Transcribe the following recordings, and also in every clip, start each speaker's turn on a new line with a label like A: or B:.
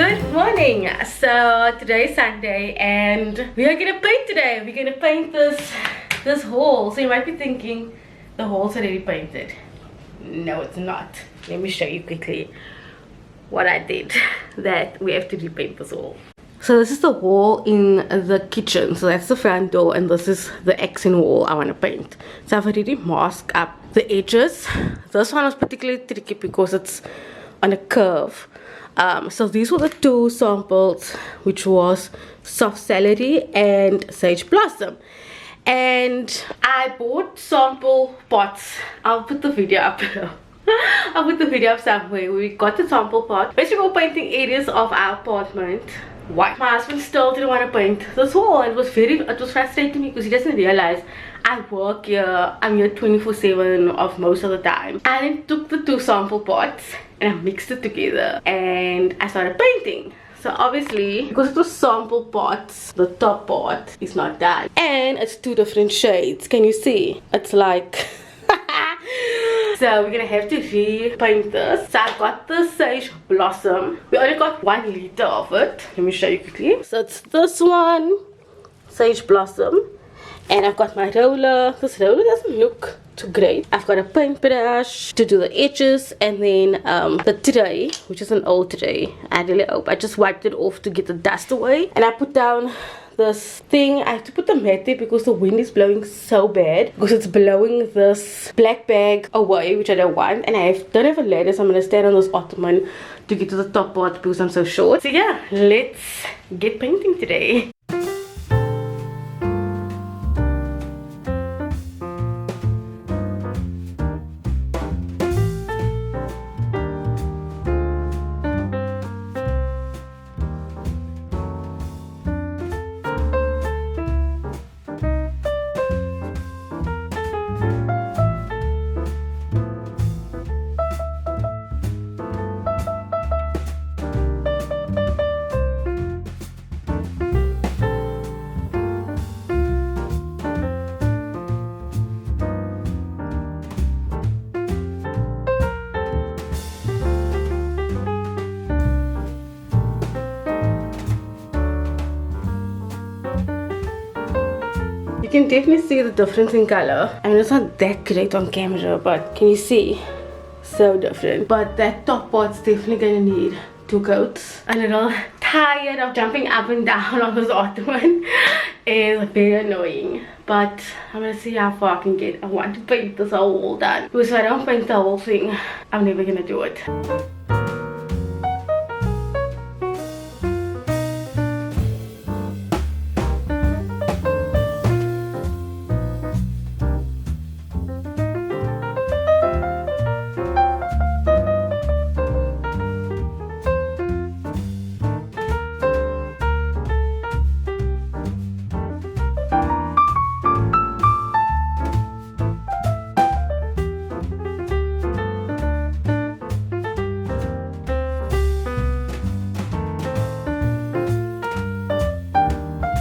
A: Good morning. So today is Sunday and we are gonna paint today. We're gonna paint this hall. So you might be thinking the hall's already painted. No, it's not. Let me show you quickly what I did that we have to repaint this wall. So this is the wall in the kitchen. So that's the front door and this is the accent wall I want to paint. So I've already masked up the edges. This one was particularly tricky because it's on a curve. So these were the two samples, which was soft celery and sage blossom. And I bought sample pots. I'll put the video up below. I'll put the video up somewhere. We got the sample pot. Basically, we're painting areas of our apartment white. My husband still didn't want to paint this wall. It was frustrating me because he doesn't realize I work here. I'm here 24/7 of most of the time. I then took the two sample pots and I mixed it together and I started painting. So obviously, because it was sample pots, the top part is not done. And it's two different shades. Can you see? It's like... So we're gonna have to repaint this. So I got the sage blossom. We only got 1 liter of it. Let me show you quickly. So it's this one, sage blossom. And I've got my roller. This roller doesn't look too great. I've got a paintbrush to do the edges, and then the tray, which is an old tray. I really hope I just wiped it off to get the dust away. And I put down this thing. I have to put the mat there because the wind is blowing so bad, because it's blowing this black bag away, which I don't want. And don't have a ladder, so I'm gonna stand on this ottoman to get to the top part because I'm so short. So yeah, let's get painting today. You can definitely see the difference in color. I mean, it's not that great on camera, but can you see? So different. But that top part's definitely gonna need 2 coats. A little tired of jumping up and down on this ottoman. It's very annoying, but I'm gonna see how far I can get. I want to paint this whole wall done, because if I don't paint the whole thing, I'm never gonna do it.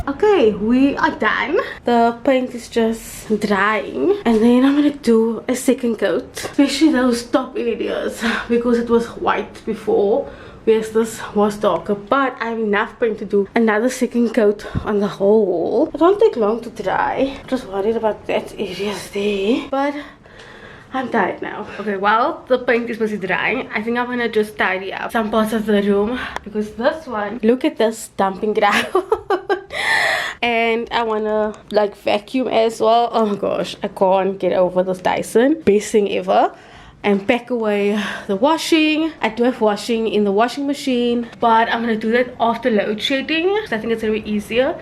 A: Okay, we are done. The paint is just drying, and then I'm gonna do a second coat, especially those top areas, because it was white before, whereas this was darker. But I have enough paint to do another second coat on the whole wall. It won't take long to dry. I'm just worried about that area there, but I'm tired now. Okay, while the paint is busy drying, I think I'm gonna just tidy up some parts of the room, because this one, look at this dumping ground. And I wanna like vacuum as well. Oh my gosh, I can't get over this Dyson. Best thing ever. And pack away the washing. I do have washing in the washing machine, but I'm gonna do that after load shedding, so I think it's gonna be easier.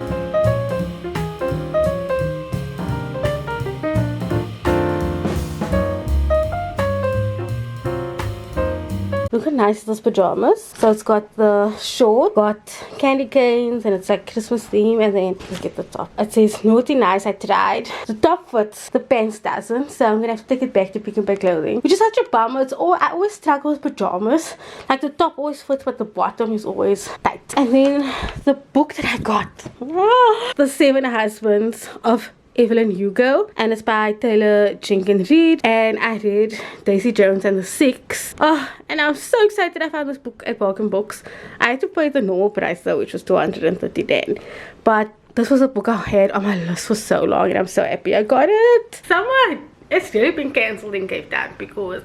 A: Look how nice those pajamas. So it's got the short, got candy canes, and it's like Christmas theme. And then look at the top. It says naughty nice. I tried. The top fits, the pants doesn't. So I'm gonna have to take it back to Pick and Pay Clothing, which is such a bummer. I always struggle with pajamas. Like the top always fits, but the bottom is always tight. And then the book that I got, The 7 Husbands of Evelyn Hugo, and it's by Taylor Jenkins Reid, and I read Daisy Jones and the Six. Oh, and I'm so excited I found this book at Bargain Books. I had to pay the normal price though, which was 230 then, but this was a book I had on my list for so long, and I'm so happy I got it. It's really been cancelled in Cape Town because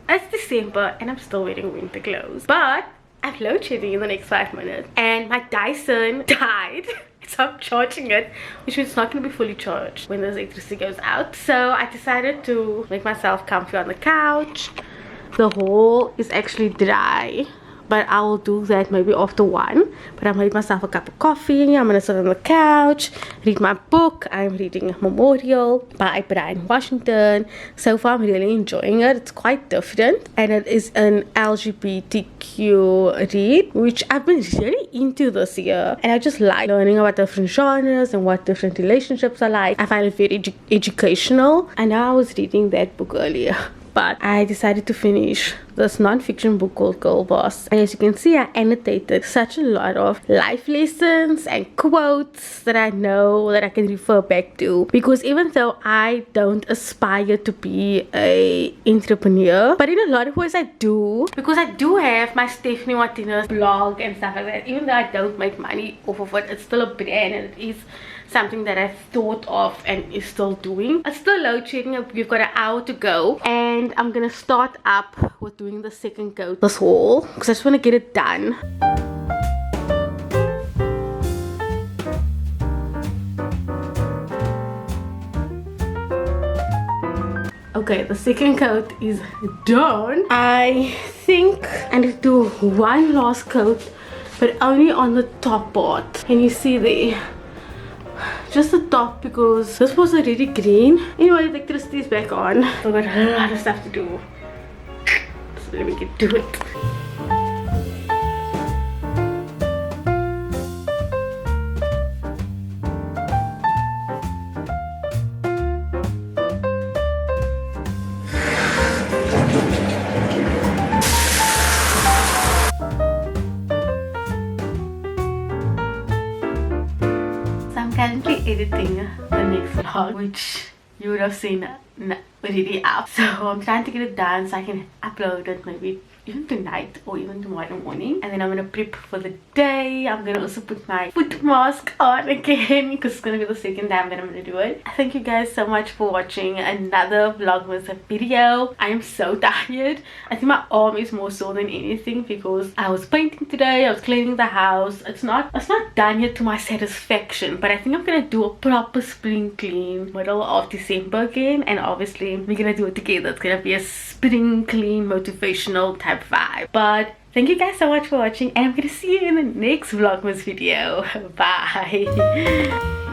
A: it's December and I'm still wearing winter clothes, but I've load shedding in the next 5 minutes and my Dyson died. So I'm charging it, which means it's not going to be fully charged when the electricity goes out. So I decided to make myself comfy on the couch. The hall is actually dry, but I will do that maybe after 1. But I made myself a cup of coffee. I'm gonna sit on the couch, read my book. I'm reading Memorial by Brian Washington. So far I'm really enjoying it. It's quite different, and it is an LGBTQ read, which I've been really into this year, and I just like learning about different genres and what different relationships are like. I find it very educational. I know I was reading that book earlier, but I decided to finish this non-fiction book called Girl Boss, and as you can see I annotated such a lot of life lessons and quotes that I know that I can refer back to, because even though I don't aspire to be a entrepreneur, but in a lot of ways I do, because I do have my Stephanie Marthinus blog and stuff like that. Even though I don't make money off of it, it's still a brand and it is something that I've thought of and is still doing. It's still load shedding. We've got an hour to go, and I'm gonna start up with doing the second coat this haul because I just want to get it done. Okay, the second coat is done. I think I need to do one last coat, but only on the top part. Can you see there? Just the top, because this was already green. Anyway, electricity is back on. I've got a lot of stuff to do. So let me get to it. Currently editing the next vlog, which you would have seen already out. So I'm trying to get it done so I can upload it maybe even tonight or even tomorrow morning, and then I'm gonna prep for the day. I'm gonna also put my foot mask on again because it's gonna be the second time that I'm gonna do it. Thank you guys so much for watching another Vlogmas video. I am so tired. I think my arm is more sore than anything because I was painting today, I was cleaning the house. It's not done yet to my satisfaction, but I think I'm gonna do a proper spring clean middle of December again, and obviously we're gonna do it together. It's gonna be a spring clean motivational type vibe. But thank you guys so much for watching, and I'm gonna see you in the next Vlogmas video. Bye.